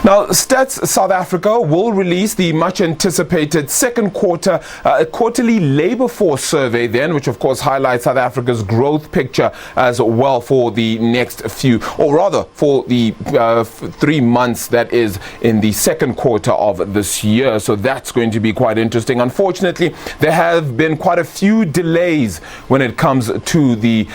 Now, Stats South Africa will release the much-anticipated second quarter quarterly labour force survey then, which of course highlights South Africa's growth picture as well for the next few, or rather for the 3 months that is in the second quarter of this year. So that's going to be quite interesting. Unfortunately, there have been quite a few delays when it comes to the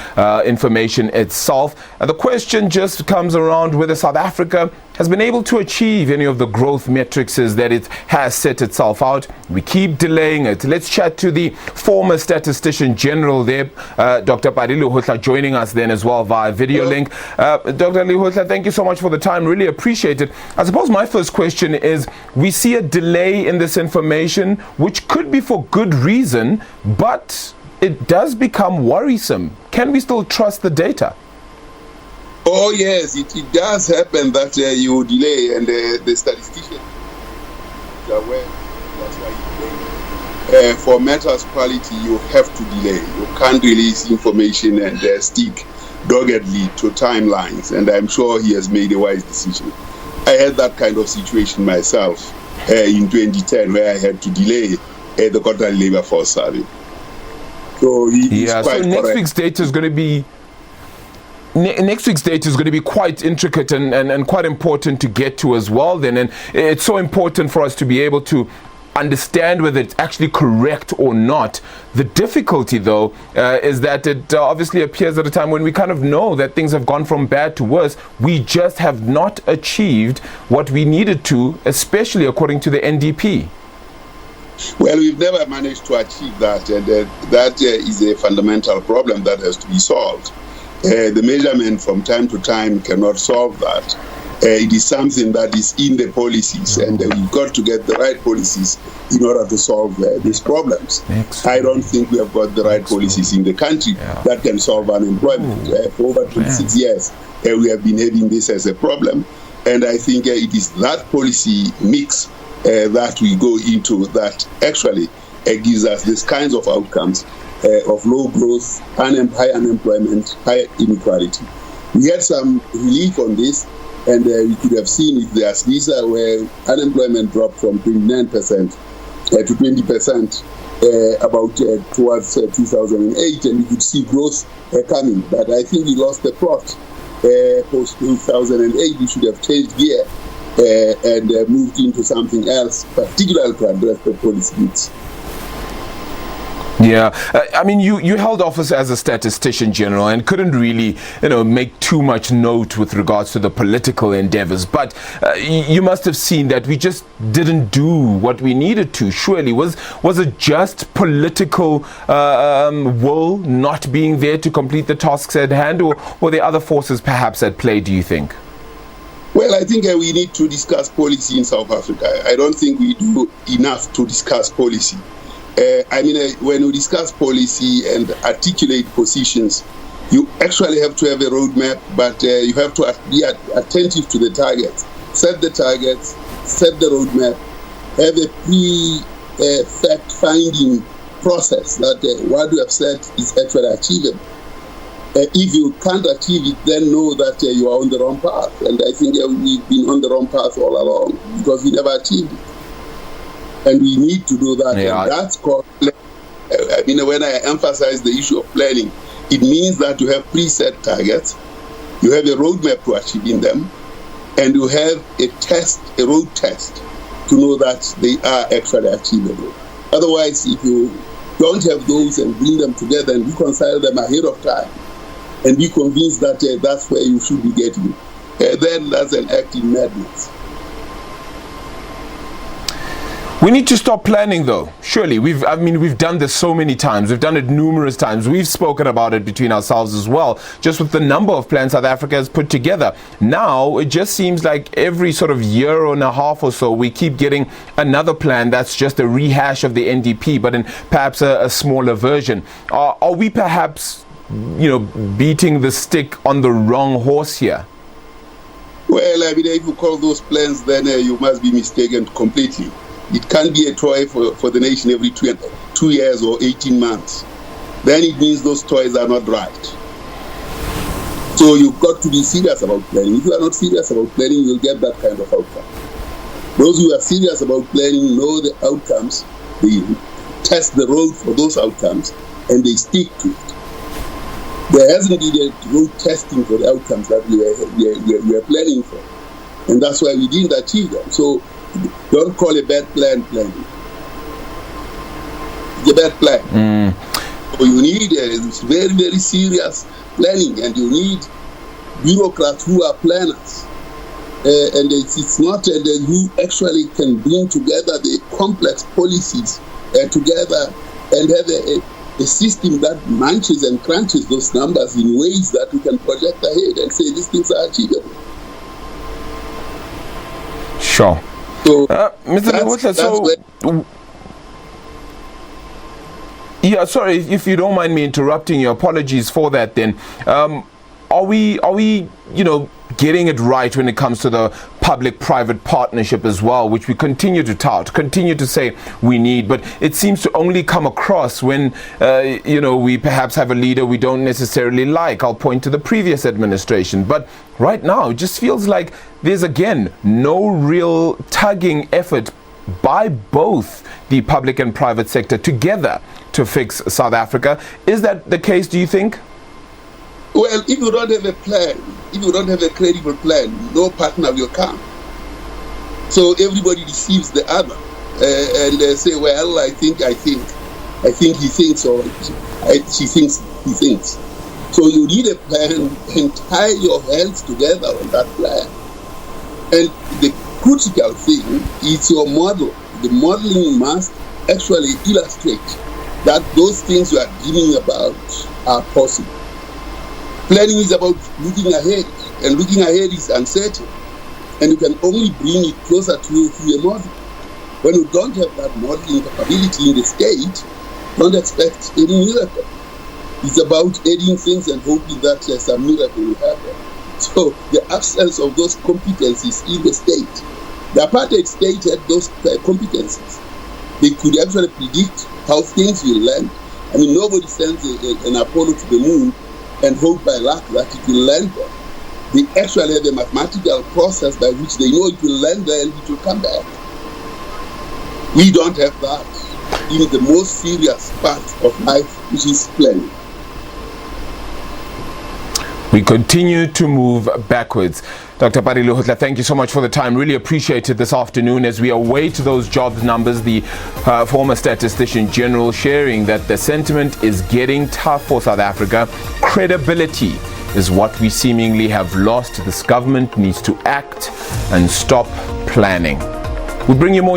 information itself. The question just comes around whether South Africa has been able to achieve any of the growth metrics that it has set itself out. We keep delaying it. Let's chat to the former statistician general there, Dr. Padile Hotla, joining us then as well via video link. Dr. Hotla, thank you so much for the time. Really appreciate it. I suppose my first question is, we see a delay in this information, which could be for good reason, but it does become worrisome. Can we still trust the data? Oh yes, it does happen that you delay, and the statisticians are aware. That's why you delay. For matters quality, you have to delay. You can't release information and stick doggedly to timelines, and I'm sure he has made a wise decision. I had that kind of situation myself in 2010, where I had to delay the quarterly labor force survey. So so next week's data is going to be. Next week's data is going to be quite intricate and quite important to get to as well then, and it's so important for us to be able to understand whether it's actually correct or not. The difficulty though is that it obviously appears at a time when we kind of know that things have gone from bad to worse. We just have not achieved what we needed to, especially according to the NDP. Well, we've never managed to achieve that, and that is a fundamental problem that has to be solved. The measurement from time to time cannot solve that. It is something that is in the policies, and we've got to get the right policies in order to solve these problems. I don't think we have got the right policies in the country that can solve unemployment. For over 26 years, we have been having this as a problem, and I think it is that policy mix that we go into that actually gives us these kinds of outcomes. Of low growth, high unemployment, high inequality. We had some relief on this, and you could have seen it there, SABC, where unemployment dropped from 29% to 20% about towards 2008, and we could see growth coming. But I think we lost the plot. Post 2008, we should have changed gear and moved into something else, particularly to address the policy needs. Yeah, I mean, you held office as a statistician general and couldn't really, make too much note with regards to the political endeavors. But you must have seen that we just didn't do what we needed to. Surely, was it just political will not being there to complete the tasks at hand, or were there other forces perhaps at play, do you think? Well, I think we need to discuss policy in South Africa. I don't think we do enough to discuss policy. When we discuss policy and articulate positions, you actually have to have a roadmap, but you have to be attentive to the targets. Set the targets, set the roadmap, have a fact-finding process that what you have said is actually achievable. If you can't achieve it, then know that you are on the wrong path. And I think we've been on the wrong path all along because we never achieved it. And we need to do that. Yeah. And that's called planning. When I emphasize the issue of planning, it means that you have preset targets, you have a roadmap to achieving them, and you have a road test to know that they are actually achievable. Otherwise, if you don't have those and bring them together and reconcile them ahead of time and be convinced that that's where you should be getting, then that's an act in madness. We need to stop planning though. Surely, we've done this so many times. We've done it numerous times. We've spoken about it between ourselves as well, just with the number of plans South Africa has put together. Now, it just seems like every sort of year and a half or so, we keep getting another plan that's just a rehash of the NDP, but in perhaps a smaller version. Are we perhaps, beating the stick on the wrong horse here? Well, if you call those plans, then you must be mistaken completely. It can't be a toy for the nation every 2 years or 18 months. Then it means those toys are not right. So you've got to be serious about planning. If you are not serious about planning, you'll get that kind of outcome. Those who are serious about planning know the outcomes, they test the road for those outcomes, and they stick to it. There hasn't been a road testing for the outcomes that we are planning for. And that's why we didn't achieve them. So don't call a bad plan planning. It's a bad plan. So you need a very, very serious planning, and you need bureaucrats who are planners. And it's not who actually can bring together the complex policies together and have a system that munches and crunches those numbers in ways that we can project ahead and say these things are achievable. Sure. So, Mr. Lebotla, yeah, sorry if you don't mind me interrupting you. Apologies for that. Then, are we, getting it right when it comes to the public-private partnership as well, which we continue to tout, continue to say we need, but it seems to only come across when, we perhaps have a leader we don't necessarily like. I'll point to the previous administration. But right now, it just feels like there's, again, no real tugging effort by both the public and private sector together to fix South Africa. Is that the case, do you think? Well, if you don't have a plan, if you don't have a credible plan, no partner will come. So everybody deceives the other and say, well, I think he thinks, or she thinks he thinks. So you need a plan and tie your hands together on that plan. And the critical thing is your model. The modeling must actually illustrate that those things you are dreaming about are possible. Planning is about looking ahead, and looking ahead is uncertain. And you can only bring it closer to a model. When you don't have that modeling capability in the state, don't expect any miracle. It's about adding things and hoping that some miracle will happen. So the absence of those competencies in the state, the apartheid state had those competencies. They could actually predict how things will land. I mean, nobody sends an Apollo to the moon and hope by luck that it will land there. They actually have a mathematical process by which they know it will land there and it will come back. We don't have that in the most serious part of life, which is planning. We continue to move backwards. Dr. Lebotla, thank you so much for the time. Really appreciate it this afternoon as we await those jobs numbers. The former statistician general sharing that the sentiment is getting tough for South Africa. Credibility is what we seemingly have lost. This government needs to act and stop planning. We'll bring you more